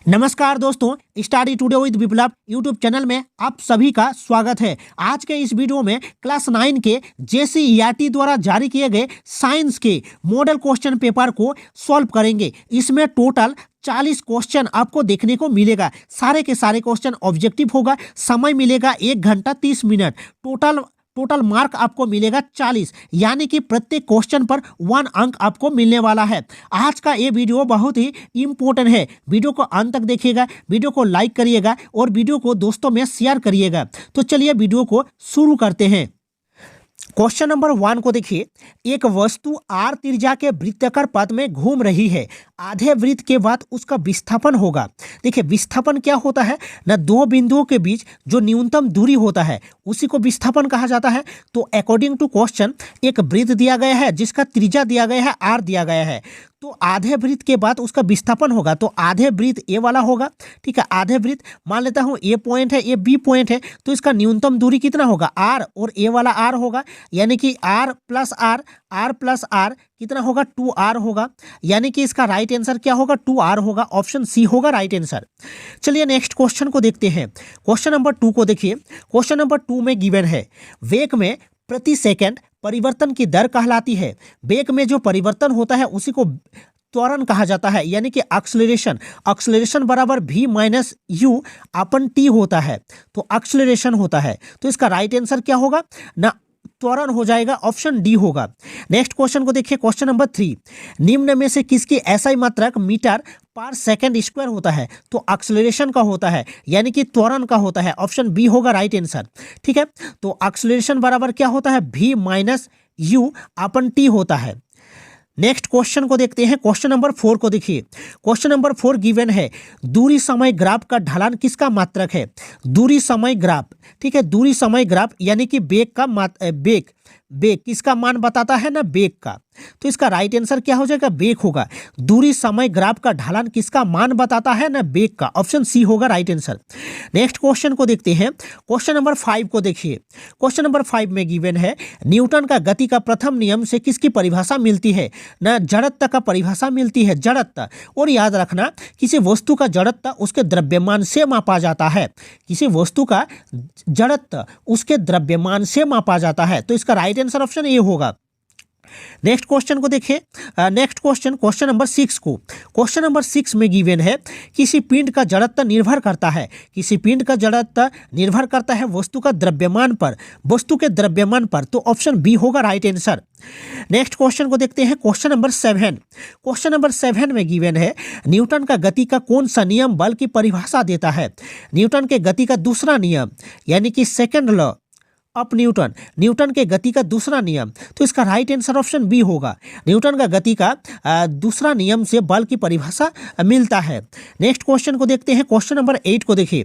नमस्कार दोस्तों, study today with Viplav YouTube channel में आप सभी का स्वागत है। आज के इस वीडियो में क्लास 9 के JCERT द्वारा जारी किए गए साइंस के मॉडल क्वेश्चन पेपर को सॉल्व करेंगे। इसमें टोटल 40 क्वेश्चन आपको देखने को मिलेगा। सारे के सारे क्वेश्चन ऑब्जेक्टिव होगा। समय मिलेगा 1 घंटा 30 मिनट। टोटल मार्क आपको मिलेगा 40, यानी कि प्रत्येक क्वेश्चन पर 1 अंक आपको मिलने वाला है। आज का ये वीडियो बहुत ही इम्पोर्टेंट है। वीडियो को अंत तक देखिएगा, वीडियो को लाइक करिएगा और वीडियो को दोस्तों में शेयर करिएगा। तो चलिए वीडियो को शुरू करते हैं। क्वेश्चन नंबर 1 को देखिए। एक वस्तु r त्रिज्या के वृत्ताकार पथ में घूम रही है। आधे वृत्त के बाद उसका विस्थापन होगा। देखिए विस्थापन क्या होता है ना, दो बिंदुओं के बीच जो न्यूनतम दूरी होता है उसी को विस्थापन कहा जाता है। तो अकॉर्डिंग टू क्वेश्चन एक वृत्त दिया गया है जिसका त्रिज्या दिया गया है r दिया गया है। तो आधे वृत्त के बाद उसका विस्थापन होगा। तो आधे वृत्त ए वाला होगा, ठीक है। आधे वृत्त मान लेता हूँ ए पॉइंट है, ए बी पॉइंट है, तो इसका न्यूनतम दूरी कितना होगा r, और ए वाला r होगा, यानी कि r प्लस r कितना होगा 2r होगा। यानी कि इसका राइट आंसर क्या होगा 2r होगा। ऑप्शन सी होगा राइट आंसर। चलिए नेक्स्ट क्वेश्चन को देखते हैं। क्वेश्चन नंबर 2 को देखिए। क्वेश्चन नंबर 2 में गिवन है वेग में प्रति सेकंड परिवर्तन की दर कहलाती है। वेग में जो परिवर्तन होता है उसी को त्वरण कहा जाता है, यानी कि एक्सेलरेशन बराबर v माइनस u अपन t होता है। तो एक्सेलरेशन होता है, तो इसका राइट आंसर क्या होगा ना, त्वरण हो जाएगा। ऑप्शन डी होगा। नेक्स्ट क्वेश्चन को देखिए। क्वेश्चन नंबर 3, निम्न में से किसकी SI मात्रक मीटर पर सेकंड स्क्वायर होता है। तो एक्सेलरेशन का होता है, यानी कि त्वरण का होता है। ऑप्शन बी होगा राइट आंसर, ठीक है। तो एक्सेलरेशन बराबर क्या होता है v माइनस u अपन t होता है। नेक्स्ट क्वेश्चन को देखते हैं। क्वेश्चन नंबर 4 को देखिए। क्वेश्चन नंबर 4 गिवन है दूरी समय ग्राफ का ढलान किसका मात्रक है। दूरी समय ग्राफ, ठीक है। दूरी समय ग्राफ यानी कि बेग का बेग किसका मान बताता है ना, बेग का। तो इसका राइट आंसर क्या हो जाएगा, बेग होगा। दूरी समय ग्राफ का ढलान किसका मान बताता है ना, बेग का। ऑप्शन सी होगा राइट आंसर। नेक्स्ट क्वेश्चन को देखते हैं। क्वेश्चन नंबर 5 को देखिए। क्वेश्चन नंबर 5 में गिवन है न्यूटन का गति का प्रथम नियम से किसकी परिभाषा मिलती है ना, जड़त्व का परिभाषा मिलती है, जड़त्व। और याद रखना किसी वस्तु का जड़त्व उसके द्रव्यमान से मापा जाता है। किसी वस्तु का जड़त्व उसके द्रव्यमान से मापा जाता है। तो इसका राइट आंसर ऑप्शन ए होगा। नेक्स्ट क्वेश्चन को देखिए। नेक्स्ट क्वेश्चन नंबर 6 को। क्वेश्चन नंबर 6 में गिवन है किसी पिंड का जड़त्व निर्भर करता है। किसी पिंड का जड़त्व निर्भर करता है वस्तु का द्रव्यमान पर, वस्तु के द्रव्यमान पर। तो ऑप्शन बी होगा राइट आंसर। नेक्स्ट क्वेश्चन को देखते हैं। Question number 7। क्वेश्चन नंबर 7 में गिवन है न्यूटन का गति का कौन सा नियम बल की परिभाषा देता है। न्यूटन के गति का दूसरा नियम, यानी कि सेकंड लॉ ऑफ न्यूटन के गति का दूसरा नियम। तो इसका राइट आंसर ऑप्शन बी होगा। न्यूटन का गति का दूसरा नियम से बल की परिभाषा मिलता है। नेक्स्ट क्वेश्चन को देखते हैं। क्वेश्चन नंबर 8 को देखिए।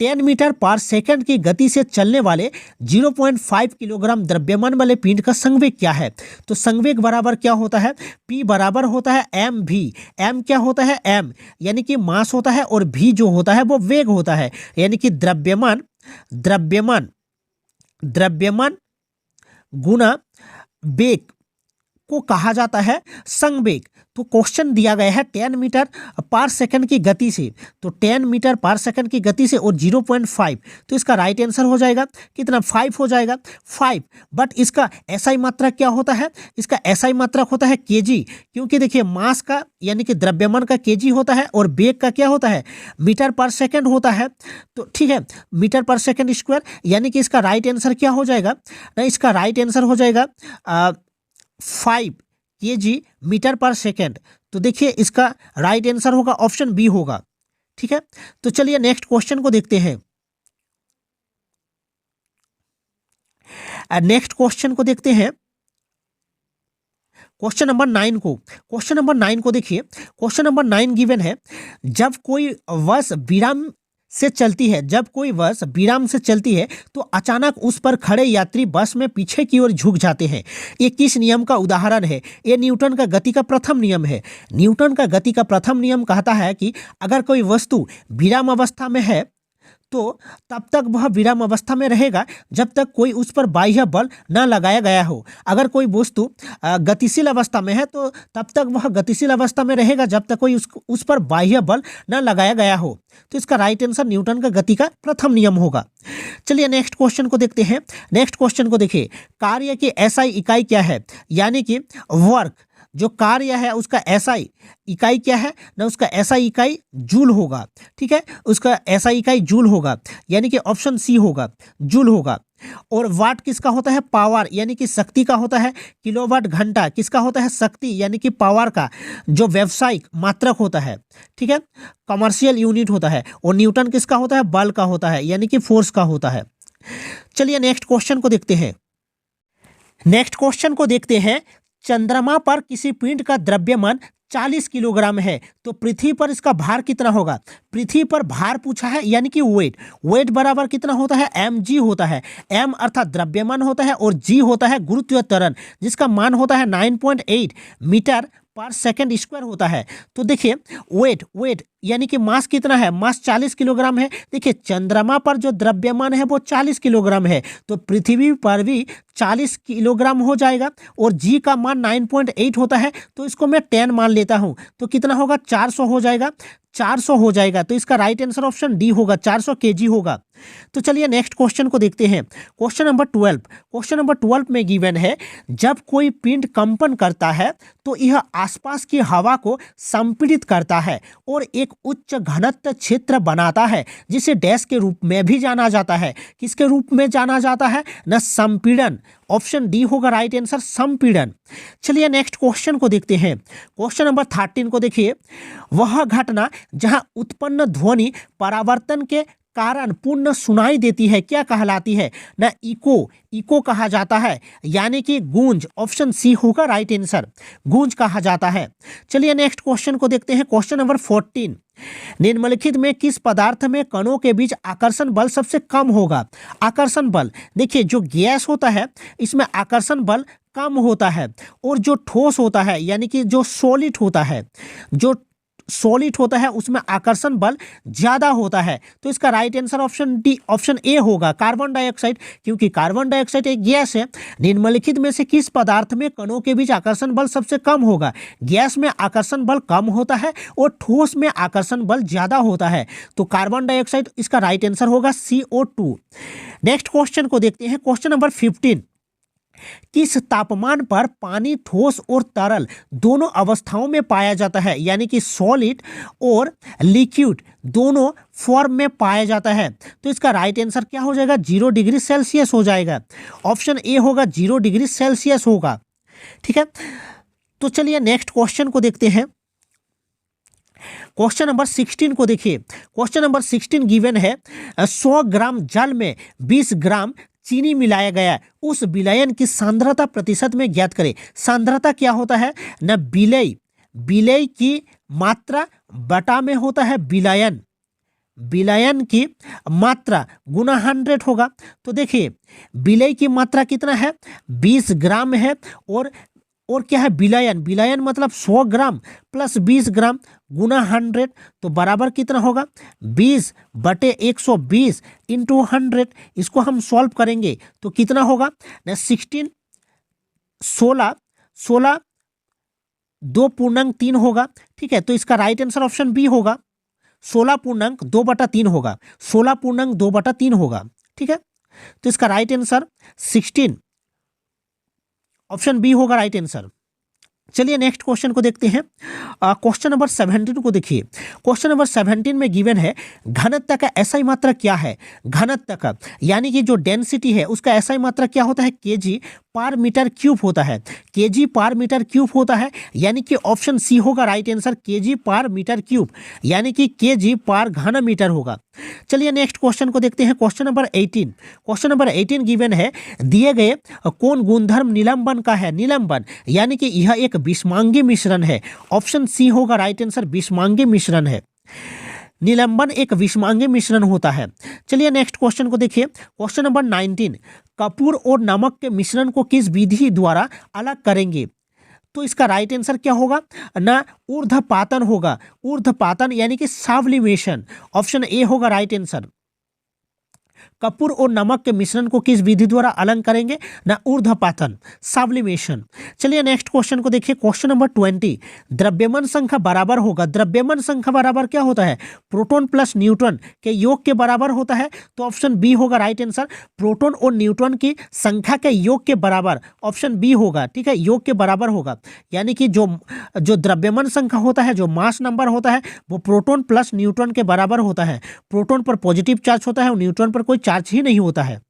10 मीटर पर सेकंड की गति से चलने वाले 0.5 किलोग्राम द्रव्यमान वाले पिंड का संवेग क्या है। तो संवेग बराबर क्या होता है, p बराबर होता है mv। m क्या होता है, m यानी कि मास होता है, और v जो होता है वो वेग होता है, यानी कि द्रव्यमान गुना वेग को कहा जाता है संवेग। तो क्वेश्चन दिया गया है 10 मीटर पर सेकंड की गति से, तो 10 मीटर पर सेकंड की गति से और 0.5, तो इसका राइट आंसर हो जाएगा कितना, 5 हो जाएगा, 5। बट इसका SI मात्रक क्या होता है, इसका SI मात्रक होता है kg, क्योंकि देखिए मास का यानी कि द्रव्यमान का kg होता है और वेग का क्या होता है, मीटर पर सेकंड होता है। तो ठीक है, मीटर पर सेकंड स्क्वायर, यानी कि इसका राइट आंसर क्या हो जाएगा ना, इसका राइट आंसर हो जाएगा 5 kg मीटर पर सेकेंड। तो देखिए इसका राइट आंसर होगा ऑप्शन बी होगा, ठीक है। तो चलिए नेक्स्ट क्वेश्चन को देखते हैं। नेक्स्ट क्वेश्चन को देखते हैं। क्वेश्चन नंबर 9 को। क्वेश्चन नंबर 9 को देखिए। क्वेश्चन नंबर 9 गिवन है जब कोई बस विराम से चलती है तो अचानक उस पर खड़े यात्री बस में पीछे की ओर झुक जाते हैं। ये किस नियम का उदाहरण है। ये न्यूटन का गति का प्रथम नियम है। न्यूटन का गति का प्रथम नियम कहता है कि अगर कोई वस्तु विराम अवस्था में है तो तब तक वह विराम अवस्था में रहेगा जब तक कोई उस पर बाह्य बल न लगाया गया हो। अगर कोई वस्तु गतिशील अवस्था में है तो तब तक वह गतिशील अवस्था में रहेगा जब तक कोई उस पर बाह्य बल न लगाया गया हो। तो इसका राइट आंसर न्यूटन का गति का प्रथम नियम होगा। चलिए नेक्स्ट क्वेश्चन को देखते हैं। नेक्स्ट क्वेश्चन को देखिए, कार्य की एसआई इकाई क्या है, यानी कि वर्क जो कार्य है उसका एसआई इकाई क्या है ना, उसका एसआई इकाई जूल होगा। ठीक है, उसका एसआई इकाई जूल होगा, यानी कि ऑप्शन सी होगा, जूल होगा। और वाट किसका होता है, पावर यानी कि शक्ति का होता है। किलोवाट घंटा किसका होता है, शक्ति यानी कि पावर का जो व्यावसायिक मात्रक होता है। ठीक है, कमर्शियल यूनिट होता है। और न्यूटन किसका होता है, बल का होता है, यानी कि फोर्स का होता है। चलिए नेक्स्ट क्वेश्चन को देखते हैं। नेक्स्ट क्वेश्चन को देखते हैं, चंद्रमा पर किसी पिंड का द्रव्यमान 40 किलोग्राम है तो पृथ्वी पर इसका भार कितना होगा। पृथ्वी पर भार पूछा है, यानी कि वेट। वेट बराबर कितना होता है, mg होता है। m अर्थात द्रव्यमान होता है और g होता है गुरुत्वीय त्वरण, जिसका मान होता है 9.8 मीटर पर सेकंड स्क्वायर होता है। तो देखिए वेट यानी कि मास कितना है, मास 40 किलोग्राम है। देखिए चंद्रमा पर जो द्रव्यमान है वो 40 किलोग्राम है, तो पृथ्वी पर भी 40 किलोग्राम हो जाएगा। और जी का मान 9.8 होता है, तो इसको मैं 10 मान लेता हूं, तो कितना होगा, 400 हो जाएगा। 400 हो जाएगा, तो इसका राइट आंसर ऑप्शन डी होगा, 400 केजी होगा। तो चलिए नेक्स्ट क्वेश्चन को देखते हैं। Question number 12। क्वेश्चन नंबर 12 में गिवन है, जब कोई पिंड कंपन करता है तो यह आसपास की हवा को संपीड़ित करता है और एक उच्च घनत्व क्षेत्र बनाता है, जिसे डैश के रूप में भी जाना जाता है। किसके रूप में जाना जाता है ना, संपीड़न। ऑप्शन डी होगा राइट आंसर, संपीड़न। चलिए नेक्स्ट क्वेश्चन को देखते हैं। क्वेश्चन नंबर 13 को देखिए, वह घटना जहां उत्पन्न ध्वनि परावर्तन के कारण पुनः सुनाई देती है क्या कहलाती है ना, इको कहा जाता है, यानी कि गूंज। ऑप्शन सी होगा राइट आंसर, गूंज कहा जाता है। चलिए नेक्स्ट क्वेश्चन को देखते हैं। क्वेश्चन नंबर 14, निम्नलिखित में किस पदार्थ में कणों के बीच आकर्षण बल सबसे कम होगा। आकर्षण बल, देखिए जो गैस होता है इसमें आकर्षण बल कम होता है, और जो ठोस होता है यानी कि जो सॉलिड होता है, जो सॉलिड होता है उसमें आकर्षण बल ज्यादा होता है। तो इसका right answer option D, option A होगा, कार्बन डाइऑक्साइड, क्योंकि कार्बन डाइऑक्साइड एक गैस है। निम्नलिखित में से किस पदार्थ में कणों के बीच आकर्षण बल सबसे कम होगा। गैस में आकर्षण बल कम होता है और ठोस में आकर्षण बल ज्यादा होता है, तो कार्बन डाइऑक्साइड इसका राइट आंसर होगा, CO2। नेक्स्ट क्वेश्चन को देखते हैं। क्वेश्चन नंबर 15, किस तापमान पर पानी ठोस और तरल दोनों अवस्थाओं में पाया जाता है, यानी कि सॉलिड और लिक्विड दोनों फॉर्म में पाया जाता है। तो इसका राइट आंसर क्या हो जाएगा, 0 डिग्री सेल्सियस हो जाएगा। ऑप्शन ए होगा, 0 डिग्री सेल्सियस होगा। ठीक है, तो चलिए नेक्स्ट क्वेश्चन को देखते हैं। क्वेश्चन नंबर 16 को देखिए। क्वेश्चन नंबर 16 गिवन है, 100 ग्राम जल में 20 ग्राम चीनी मिलाया गया, उस विलयन की सांद्रता प्रतिशत में ज्ञात करें। सांद्रता क्या होता है ना, विलय की मात्रा बटा में होता है विलयन, विलयन की मात्रा गुना 100 होगा। तो देखिए विलय की मात्रा कितना है, 20 ग्राम है, और क्या है विलयन मतलब 100 ग्राम प्लस 20 ग्राम गुना 100, तो बराबर कितना होगा, 20/120 इंटू 100। इसको हम सॉल्व करेंगे तो कितना होगा ना, 16 2.3 होगा। ठीक है, तो इसका राइट आंसर ऑप्शन बी होगा, 16.2/3 होगा, 16.2/3 होगा। ठीक है, तो इसका राइट आंसर 16 ऑप्शन बी होगा राइट आंसर। चलिए नेक्स्ट क्वेश्चन को देखते हैं। क्वेश्चन नंबर 17 को देखिए। क्वेश्चन नंबर 17 में गिवन है, घनत्व का एसआई मात्रा क्या है। घनत्व का यानी कि जो डेंसिटी है उसका एसआई मात्रा क्या होता है, केजी पर मीटर क्यूब होता है, केजी पर मीटर क्यूब होता है, यानी कि ऑप्शन सी होगा राइट आंसर, केजी पर मीटर क्यूब, यानी कि केजी पर घन मीटर होगा। चलिए नेक्स्ट क्वेश्चन को देखते हैं। Question number 18। Question number 18 given है, दिए गए कौन गुणधर्म निलंबन का है। निलंबन यानी कि यह एक विषमांगी मिश्रण है, ऑप्शन सी होगा राइट आंसर, विषमांगी मिश्रण है। निलंबन एक विषमांगी मिश्रण होता है। चलिए नेक्स्ट क्वेश्चन को देखिए। क्वेश्चन नंबर 19, कपूर और नमक के मिश्रण को किस विधि द्वारा अलग करेंगे। तो इसका राइट आंसर क्या होगा ना, ऊर्ध्वपातन होगा, ऊर्ध्वपातन यानी कि सब्लिमेशन। ऑप्शन ए होगा राइट आंसर। कपूर और नमक के मिश्रण को किस विधि द्वारा अलग करेंगे? ना ऊर्ध्वपातन, सब्लिमेशन। चलिए नेक्स्ट क्वेश्चन को देखिए, क्वेश्चन नंबर 20। द्रव्यमान संख्या बराबर होगा, द्रव्यमान संख्या बराबर क्या होता है? प्रोटॉन प्लस न्यूट्रॉन के योग के बराबर होता है। तो ऑप्शन बी होगा राइट आंसर। प्रोटॉन और न्यूट्रॉन की संख्या के योग के बराबर, ऑप्शन बी होगा, ठीक है, योग के बराबर होगा। यानी कि जो द्रव्यमान संख्या होता है, जो मास नंबर होता है, वो प्रोटॉन प्लस न्यूट्रॉन के बराबर होता है। प्रोटॉन पर पॉजिटिव चार्ज होता है और न्यूट्रॉन पर कोई चार्ज ही नहीं होता है।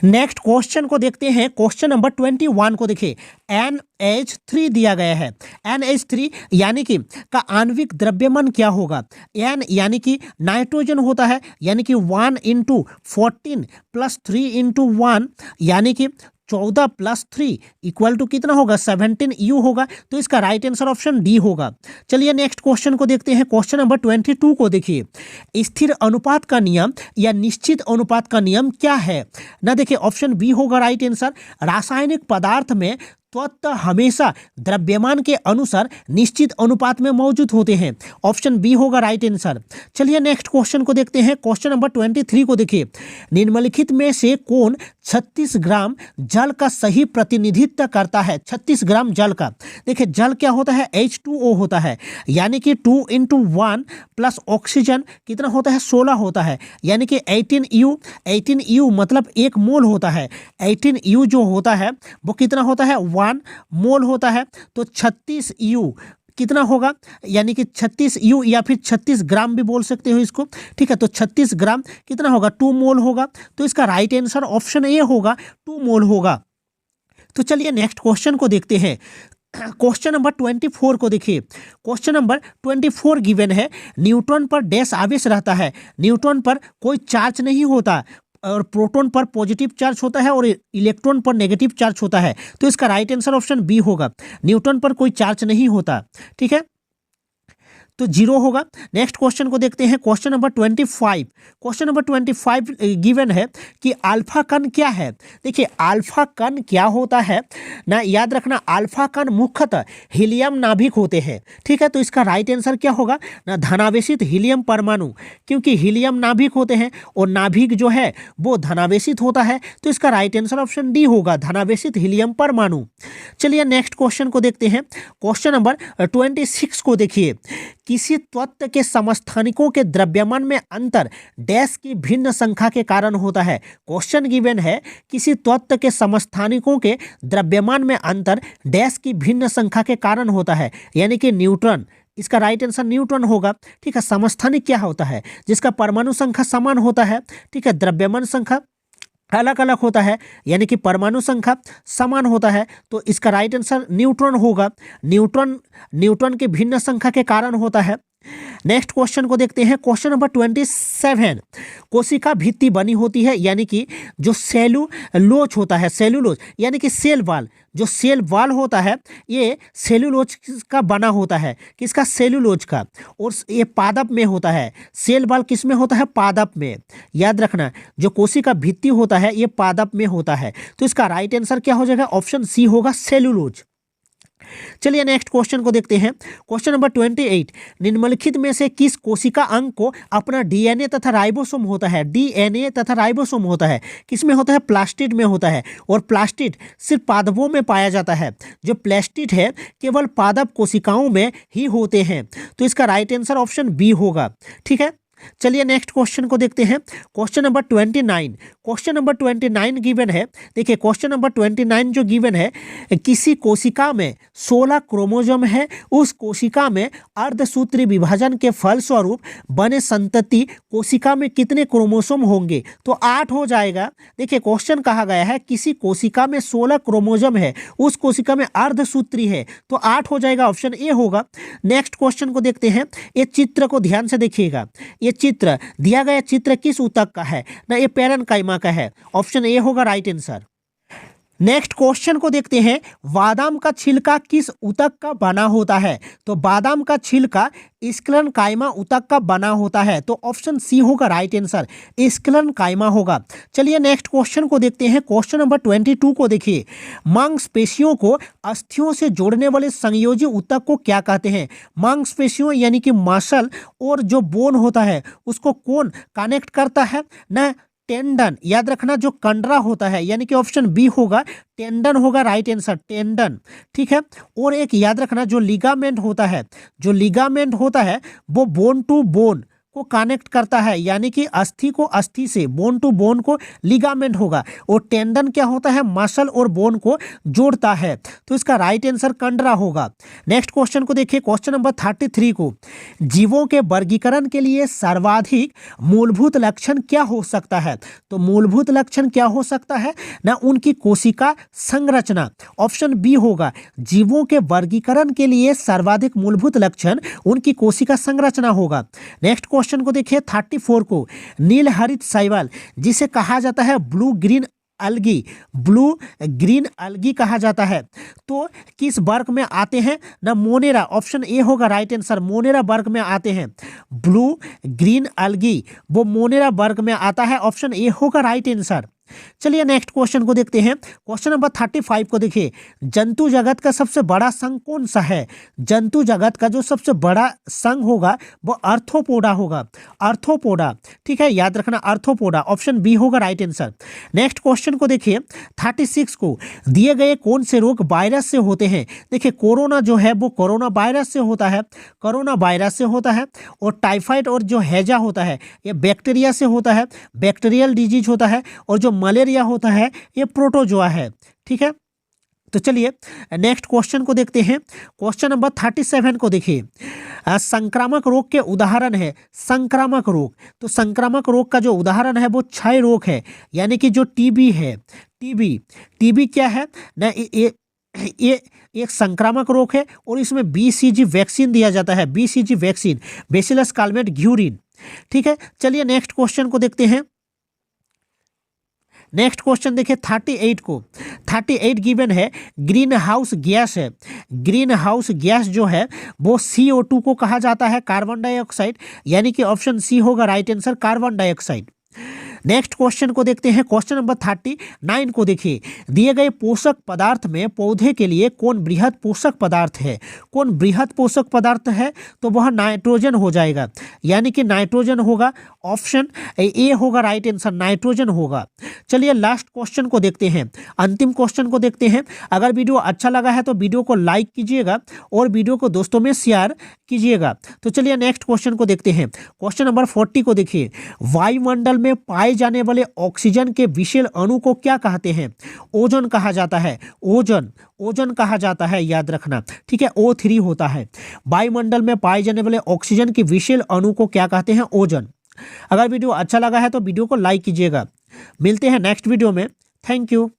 नेक्स्ट क्वेश्चन को देखते हैं, क्वेश्चन नंबर 21 को देखिए। NH3 दिया गया है। NH3 यानी कि का आणविक द्रव्यमान क्या होगा? N यानी कि नाइट्रोजन होता है, यानी कि 1 × 14 + 3 × 1 यानी कि 14 + 3 = कितना होगा? 17 U होगा। तो इसका राइट आंसर ऑप्शन डी होगा। चलिए नेक्स्ट क्वेश्चन को देखते हैं, क्वेश्चन नंबर 22 को देखिए। स्थिर अनुपात का नियम या निश्चित अनुपात का नियम क्या है? ना देखिए, ऑप्शन बी होगा राइट आंसर। रासायनिक पदार्थ में तत्व हमेशा द्रव्यमान के अनुसार निश्चित अनुपात में मौजूद होते हैं। ऑप्शन बी होगा राइट आंसर। चलिए नेक्स्ट क्वेश्चन को देखते हैं, क्वेश्चन नंबर 23 को देखिए। निम्नलिखित में से कौन 36 ग्राम जल का सही प्रतिनिधित्व करता है? 36 ग्राम जल का, देखिए जल क्या होता है? H2O होता है, यानी कि 2 × 1 + ऑक्सीजन कितना होता है? 16 होता है, यानी कि 18 U। 18 U मतलब 1 मोल होता है। 18 U जो होता है वो कितना होता है? 1 मोल होता है। तो 36 U कितना होगा? यानी कि 36 U या फिर 36 ग्राम भी बोल सकते हो इसको, ठीक है। तो 36 ग्राम कितना होगा? 2 मोल होगा। तो इसका राइट आंसर ऑप्शन ए होगा, 2 मोल होगा। तो चलिए नेक्स्ट क्वेश्चन को देखते हैं, क्वेश्चन नंबर 24 को देखिए। क्वेश्चन नंबर 24 गिवन है, न्यूट्रॉन पर डैश आवेश रहता है। न्यूट्रॉन पर कोई चार्ज नहीं होता और प्रोटॉन पर पॉजिटिव चार्ज होता है और इलेक्ट्रॉन पर नेगेटिव चार्ज होता है। तो इसका राइट आंसर ऑप्शन बी होगा। न्यूट्रॉन पर कोई चार्ज नहीं होता, ठीक है, तो 0 होगा। नेक्स्ट क्वेश्चन को देखते हैं, question number 25। Question number 25 given है कि अल्फा कण क्या है? देखिए अल्फा कण क्या होता है ना, याद रखना, अल्फा कण मुख्यतः हीलियम नाभिक होते हैं, ठीक है। तो इसका राइट आंसर क्या होगा? ना धनावेशित हीलियम परमाणु, क्योंकि हीलियम नाभिक होते हैं और नाभिक जो है वो धनावेशित होता है। तो इसका राइट आंसर ऑप्शन डी होगा, धनावेशित हीलियम परमाणु। चलिए नेक्स्ट क्वेश्चन को देखते हैं, क्वेश्चन नंबर 26 को देखिए। किसी तत्व के समस्थानिकों के द्रव्यमान में अंतर डैश की भिन्न संख्या के कारण होता है। क्वेश्चन गिवन है, किसी तत्व के समस्थानिकों के द्रव्यमान में अंतर डैश की भिन्न संख्या के कारण होता है, यानी कि न्यूट्रॉन। इसका राइट आंसर न्यूट्रॉन होगा, ठीक है। समस्थानिक क्या होता है? जिसका परमाणु संख्या समान होता है, ठीक है, द्रव्यमान संख्या अलग अलग होता है, यानी कि परमाणु संख्या समान होता है। तो इसका राइट आंसर न्यूट्रॉन होगा। न्यूट्रॉन के भिन्न संख्या के कारण होता है। नेक्स्ट क्वेश्चन को देखते हैं, क्वेश्चन नंबर 27। कोशिका भित्ति बनी होती है, यानी कि जो सेलुलोज होता है, सेलुलोज यानी कि सेल वाल, जो सेल वाल होता है ये सेलुलोज का बना होता है। किसका? सेलुलोज का। और ये पादप में होता है। सेल वाल किस में होता है? पादप में। याद रखना, जो कोशिका भित्ति होता है ये पादप में होता है। तो इसका राइट आंसर क्या हो जाएगा? ऑप्शन सी होगा, सेलुलोज। चलिए नेक्स्ट क्वेश्चन को देखते हैं, क्वेश्चन नंबर 28। निम्नलिखित में से किस कोशिका अंग को अपना डीएनए तथा राइबोसोम होता है? डीएनए तथा राइबोसोम होता है, किस में होता है? प्लास्टिड में होता है। और प्लास्टिड सिर्फ पादपों में पाया जाता है। जो प्लास्टिड है केवल पादप कोशिकाओं में ही होते हैं। तो इसका राइट आंसर ऑप्शन बी होगा, ठीक है। चलिए नेक्स्ट क्वेश्चन को देखते हैं, question number 29। Question number 29 given है, देखिए क्वेश्चन नंबर 29 जो गिवन है, किसी कोशिका में 16 क्रोमोसोम है, उस कोशिका में अर्धसूत्री विभाजन के फलस्वरूप बने संतति कोशिका में कितने क्रोमोसोम होंगे? तो 8 हो जाएगा। देखिए क्वेश्चन कहा गया है किसी कोशिका में 16 क्रोमोसोम है, उस कोशिका में अर्धसूत्री है, तो 8 हो जाएगा, ऑप्शन ए होगा। नेक्स्ट क्वेश्चन को देखते हैं, ये चित्र को ध्यान से देखिएगा। ये चित्र दिया गया चित्र किस ऊतक का है? ना ये पैरेन्काइमा का है, ऑप्शन ए होगा राइट आंसर। नेक्स्ट क्वेश्चन को देखते हैं, बादाम का छिलका किस ऊतक का बना होता है? तो बादाम का छिलका स्क्लेरेन्काइमा ऊतक का बना होता है, तो ऑप्शन सी होगा राइट आंसर, स्क्लेरेन्काइमा होगा। चलिए नेक्स्ट क्वेश्चन को देखते हैं, क्वेश्चन नंबर 22 को देखिए, मांसपेशियों को अस्थियों से जोड़ने वाले संयोजी ऊतक को क्या कहते हैं? मांसपेशियों यानी कि मसल और जो बोन होता है उसको कौन कनेक्ट करता है ना? टेंडन, याद रखना, जो कंडरा होता है, यानी कि ऑप्शन बी होगा, टेंडन होगा राइट आंसर, टेंडन, ठीक है। और एक याद रखना, जो लिगामेंट होता है, जो लिगामेंट होता है वो बोन टू बोन को कनेक्ट करता है, यानी कि अस्थि को अस्थि से, बोन टू बोन को लिगामेंट होगा, और टेंडन क्या होता है? मसल और बोन को जोड़ता है, तो इसका राइट आंसर कंडरा होगा। नेक्स्ट क्वेश्चन को देखिए, क्वेश्चन नंबर 33 को, जीवों के वर्गीकरण के लिए सर्वाधिक मूलभूत लक्षण क्या हो सकता है? तो मूलभूत लक्षण क्या हो सकता है ना? उनकी कोशिका संरचना, ऑप्शन बी होगा, जीवों के वर्गीकरण के लिए सर्वाधिक मूलभूत लक्षण उनकी कोशिका संरचना होगा। नेक्स्ट क्वेश्चन को देखिए 34 को, नील हरित शैवाल जिसे कहा जाता है ब्लू ग्रीन अलगी, ब्लू ग्रीन अलगी कहा जाता है, तो किस वर्ग में आते हैं ना? मोनेरा, ऑप्शन ए होगा राइट आंसर, मोनेरा वर्ग में आते हैं। ब्लू ग्रीन अलगी वो मोनेरा वर्ग में आता है, ऑप्शन ए होगा राइट आंसर। चलिए नेक्स्ट क्वेश्चन को देखते हैं, क्वेश्चन नंबर 35 को देखिए, जंतु जगत का सबसे बड़ा संघ कौन सा है? जंतु जगत का जो सबसे बड़ा संघ होगा वो आर्थ्रोपोडा होगा, आर्थ्रोपोडा, ठीक है, याद रखना आर्थ्रोपोडा, ऑप्शन बी होगा राइट आंसर। नेक्स्ट क्वेश्चन को देखिए 36 को, दिए गए कौन से रोग वायरस से होते हैं? देखिए कोरोना जो है वो कोरोना वायरस से होता है, कोरोना वायरस से होता है, और टाइफाइड और जो हैजा होता है ये बैक्टीरिया से होता है, बैक्टीरियल डिजीज होता है, और जो मलेरिया होता है ये प्रोटोजोआ है, ठीक है। तो चलिए नेक्स्ट क्वेश्चन को देखते हैं, क्वेश्चन नंबर 37 को देखिए, संक्रामक रोग के उदाहरण है, संक्रामक रोग, तो संक्रामक रोग का जो उदाहरण है वो क्षय रोग है, यानी कि जो टीबी है, टीबी क्या है ना? ये एक संक्रामक रोग है, और इसमें BCG वैक्सीन दिया जाता है, BCG vaccine, bacillus Calmette Guérin, ठीक है। चलिए नेक्स्ट क्वेश्चन को देखते हैं, नेक्स्ट क्वेश्चन देखिए 38 को, 38 गिवन है, ग्रीन हाउस गैस है, ग्रीन हाउस गैस जो है वो CO2 को कहा जाता है, कार्बन डाइऑक्साइड, यानी कि ऑप्शन सी होगा right answer, carbon dioxide. Next question को देखते हैं, क्वेश्चन नंबर 39 को देखिए, दिए गए पोषक पदार्थ में पौधे के लिए कौन बृहद पोषक पदार्थ है? कौन बृहद पोषक पदार्थ है? तो वह नाइट्रोजन हो जाएगा, यानी कि नाइट्रोजन होगा, ऑप्शन ए होगा राइट आंसर, नाइट्रोजन होगा। चलिए लास्ट क्वेश्चन को देखते हैं, अंतिम क्वेश्चन को देखते हैं। अगर वीडियो अच्छा लगा है तो वीडियो को लाइक कीजिएगा और वीडियो को दोस्तों में शेयर कीजिएगा। तो चलिए नेक्स्ट क्वेश्चन को देखते हैं, क्वेश्चन नंबर 40 को देखिए, वायुमंडल में पाए जाने वाले ऑक्सीजन के विशेष अणु को क्या कहते हैं? ओजोन कहा जाता है, ओजोन, ओजोन कहा जाता है, याद रखना, ठीक है, O3 होता है। वायुमंडल में पाए जाने वाले ऑक्सीजन के विशेष अणु को क्या कहते हैं? ओजोन। अगर वीडियो अच्छा लगा है तो वीडियो को लाइक कीजिएगा। मिलते हैं नेक्स्ट वीडियो में, थैंक यू।